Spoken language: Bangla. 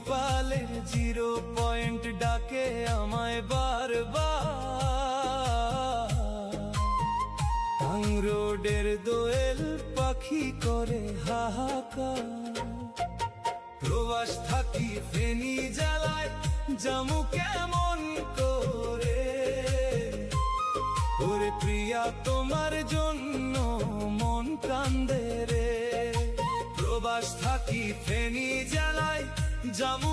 বরিশালের 0 পয়েন্ট ডাকে আমায় বারবার, টাং রোডের দোয়েল পাখি করে হাহাকার। প্রবাস থাকি ফেনী জেলায়, জামু কেমন করে, ওরে প্রিয়া তোমার জন্য মন কান্দে রে। প্রবাস থাকি ফেনী জেলায়, জামু